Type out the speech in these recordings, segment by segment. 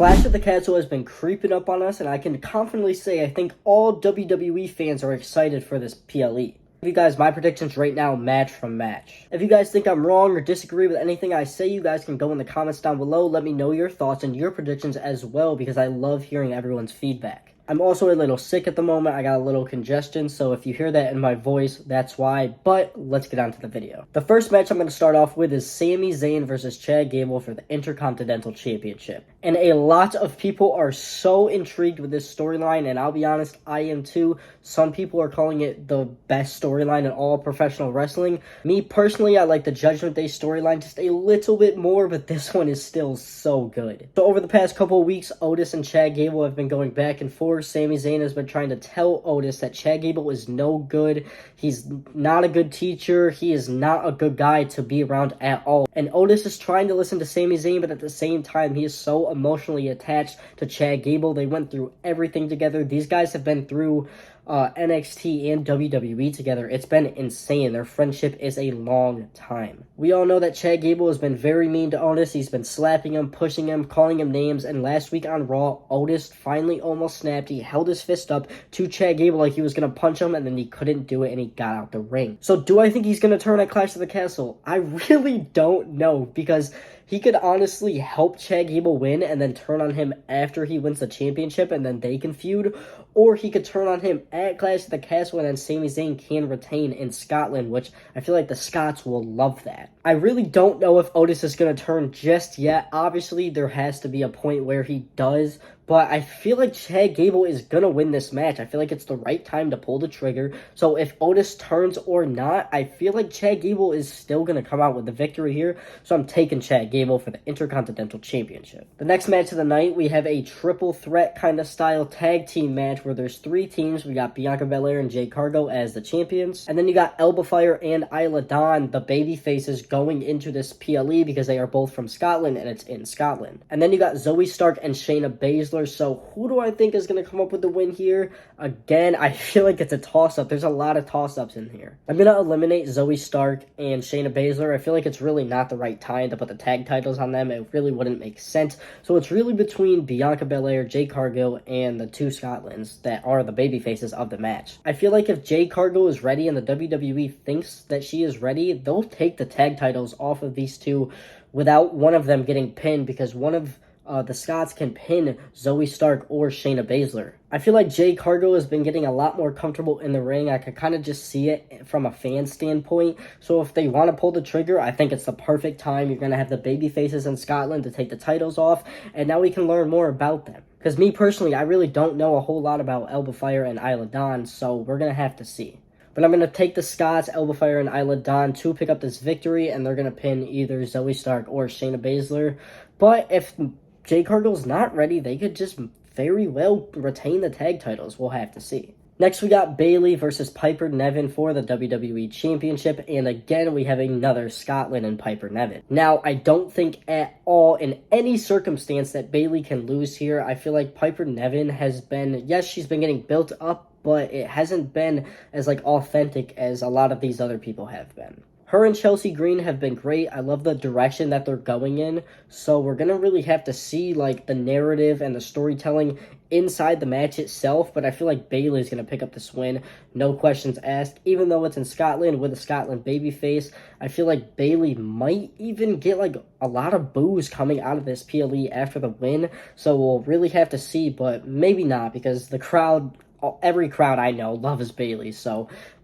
Clash of the Castle has been creeping up on us, and I can confidently say I think all WWE fans are excited for this PLE. Give you guys my predictions right now, match from match. If you guys think I'm wrong or disagree with anything I say, you guys can go in the comments down below. Let me know your thoughts and your predictions as well, because I love hearing everyone's feedback. I'm also a little sick at the moment. I got a little congestion, so if you hear that in my voice, that's why. But let's get on to the video. The first match I'm going to start off with is Sami Zayn versus Chad Gable for the Intercontinental Championship. And a lot of people are so intrigued with this storyline, and I'll be honest, I am too. Some people are calling it the best storyline in all professional wrestling. Me personally, I like the Judgment Day storyline just a little bit more, but this one is still so good. So over the past couple of weeks, Otis and Chad Gable have been going back and forth. Sami Zayn has been trying to tell Otis that Chad Gable is no good. He's not a good teacher. He is not a good guy to be around at all. And Otis is trying to listen to Sami Zayn, but at the same time, he is so emotionally attached to Chad Gable. They went through everything together. These guys have been through NXT and WWE together. It's been insane. Their friendship is a long time. We all know that Chad Gable has been very mean to Otis. He's been slapping him, pushing him, calling him names, and last week on Raw, Otis finally almost snapped. He held his fist up to Chad Gable like he was going to punch him, and then he couldn't do it, and he got out the ring. So do I think he's going to turn at Clash of the Castle? I really don't know, because he could honestly help Chad Gable win and then turn on him after he wins the championship and then they can feud. Or he could turn on him at Clash of the Castle and then Sami Zayn can retain in Scotland, which I feel like the Scots will love that. I really don't know if Otis is going to turn just yet. Obviously, there has to be a point where he does, but I feel like Chad Gable is going to win this match. I feel like it's the right time to pull the trigger. So if Otis turns or not, I feel like Chad Gable is still going to come out with the victory here. So I'm taking Chad Gable for the Intercontinental Championship. The next match of the night, we have a triple threat kind of style tag team match where there's three teams. We got Bianca Belair and Jade Cargill as the champions. And then you got Elba Fire and Isla Dawn, the baby faces, going into this PLE because they are both from Scotland and it's in Scotland. And then you got Zoe Stark and Shayna Baszler. So who do I think is going to come up with the win here? Again, I feel like it's a toss-up. There's a lot of toss-ups in here. I'm going to eliminate Zoe Stark and Shayna Baszler. I feel like it's really not the right time to put the tag titles on them. It really wouldn't make sense. So it's really between Bianca Belair, Jade Cargill, and the two Scotlands that are the baby faces of the match. I feel like if Jade Cargill is ready and the WWE thinks that she is ready, they'll take the tag titles off of these two without one of them getting pinned, because one of the Scots can pin Zoe Stark or Shayna Baszler. I feel like Jade Cargill has been getting a lot more comfortable in the ring. I could kind of just see it from a fan standpoint. So if they want to pull the trigger, I think it's the perfect time. You're going to have the baby faces in Scotland to take the titles off, and now we can learn more about them. Because me personally, I really don't know a whole lot about Elba Fire and Isla Dawn, so we're going to have to see. But I'm going to take the Scots, Elba Fire, and Isla Dawn to pick up this victory, and they're going to pin either Zoe Stark or Shayna Baszler. But if Jade Cargill's not ready, they could just very well retain the tag titles. We'll have to see. Next, we got Bayley versus Piper Niven for the WWE Championship. And again, we have another Scotland and Piper Niven. Now, I don't think at all in any circumstance that Bayley can lose here. I feel like Piper Niven has been, yes, she's been getting built up, but it hasn't been as authentic as a lot of these other people have been. Her and Chelsea Green have been great. I love the direction that they're going in. So we're going to really have to see the narrative and the storytelling inside the match itself. But I feel like Bayley's going to pick up this win. No questions asked. Even though it's in Scotland with a Scotland babyface, I feel like Bayley might even get a lot of boos coming out of this PLE after the win. So we'll really have to see, but maybe not, because the crowd, every crowd I know loves Bayley,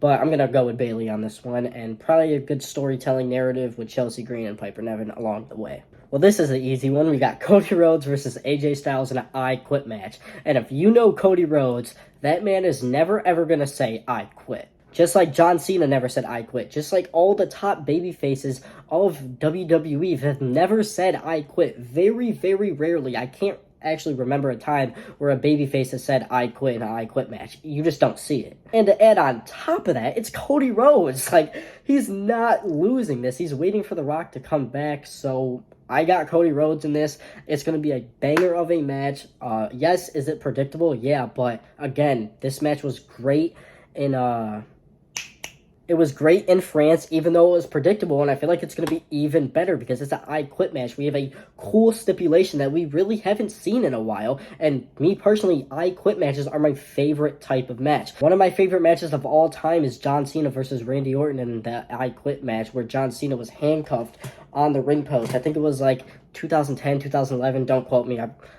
but I'm going to go with Bayley on this one, and probably a good storytelling narrative with Chelsea Green and Piper Niven along the way. Well, this is an easy one. We got Cody Rhodes versus AJ Styles in an I Quit match. And if you know Cody Rhodes, that man is never ever going to say I quit. Just like John Cena never said I quit. Just like all the top baby faces of WWE have never said I quit. Very, very rarely. I can't actually remember a time where a babyface has said I quit in an I Quit match. You just don't see it. And to add on top of that, it's Cody Rhodes. He's not losing this. He's waiting for The Rock to come back. So I got Cody Rhodes in this. It's going to be a banger of a match. Yes, is it predictable? Yeah, but again, this match was great. And It was great in France, even though it was predictable, and I feel like it's going to be even better because it's an I Quit match. We have a cool stipulation that we really haven't seen in a while, and me personally, I Quit matches are my favorite type of match. One of my favorite matches of all time is John Cena versus Randy Orton in the I Quit match, where John Cena was handcuffed on the ring post. I think it was like 2010, 2011, don't quote me.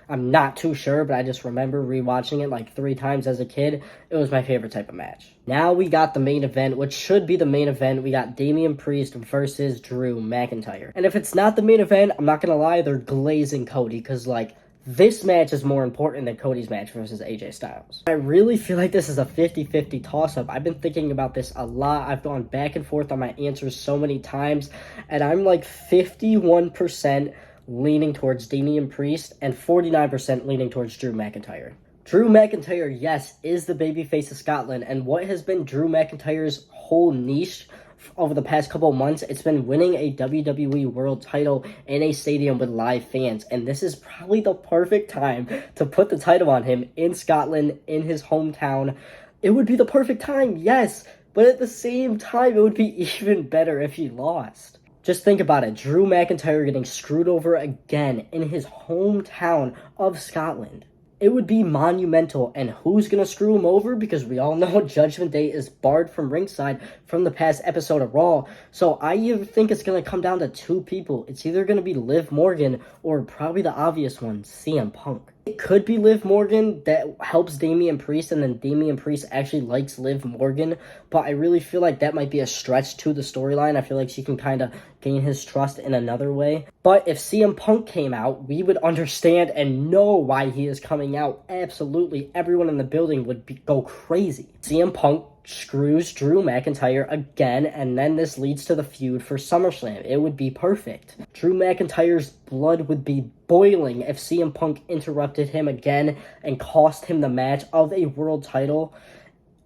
I'm not too sure, but I just remember rewatching it like 3 times as a kid. It was my favorite type of match. Now we got the main event, which should be the main event. We got Damian Priest versus Drew McIntyre. And if it's not the main event, I'm not gonna lie, they're glazing Cody, because like, this match is more important than Cody's match versus AJ Styles. I really feel like this is a 50-50 toss-up. I've been thinking about this a lot. I've gone back and forth on my answers so many times, and I'm like 51% leaning towards Damian Priest and 49% leaning towards Drew McIntyre. Drew McIntyre, yes, is the babyface of Scotland, and what has been Drew McIntyre's whole niche over the past couple of months, it's been winning a WWE World title in a stadium with live fans, and this is probably the perfect time to put the title on him in Scotland, in his hometown. It would be the perfect time, yes, but at the same time, it would be even better if he lost. Just think about it, Drew McIntyre getting screwed over again in his hometown of Scotland. It would be monumental, and who's going to screw him over? Because we all know Judgment Day is barred from ringside from the past episode of Raw, so I either think it's going to come down to 2 people. It's either going to be Liv Morgan, or probably the obvious one, CM Punk. It could be Liv Morgan that helps Damian Priest, and then Damian Priest actually likes Liv Morgan, but I really feel like that might be a stretch to the storyline. I feel like she can kind of gain his trust in another way. But if CM Punk came out, we would understand and know why he is coming out. Absolutely, everyone in the building would go crazy. CM Punk screws Drew McIntyre again, and then this leads to the feud for SummerSlam. It would be perfect. Drew McIntyre's blood would be boiling if CM Punk interrupted him again and cost him the match of a world title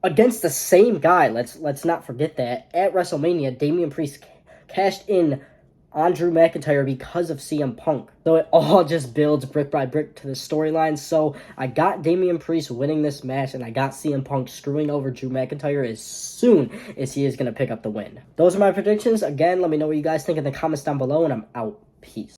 against the same guy. Let's not forget that. At WrestleMania, Damian Priest cashed in on Drew McIntyre because of CM Punk. So it all just builds brick by brick to the storyline. So I got Damian Priest winning this match, and I got CM Punk screwing over Drew McIntyre as soon as he is going to pick up the win. Those are my predictions. Again, let me know what you guys think in the comments down below, and I'm out. Peace.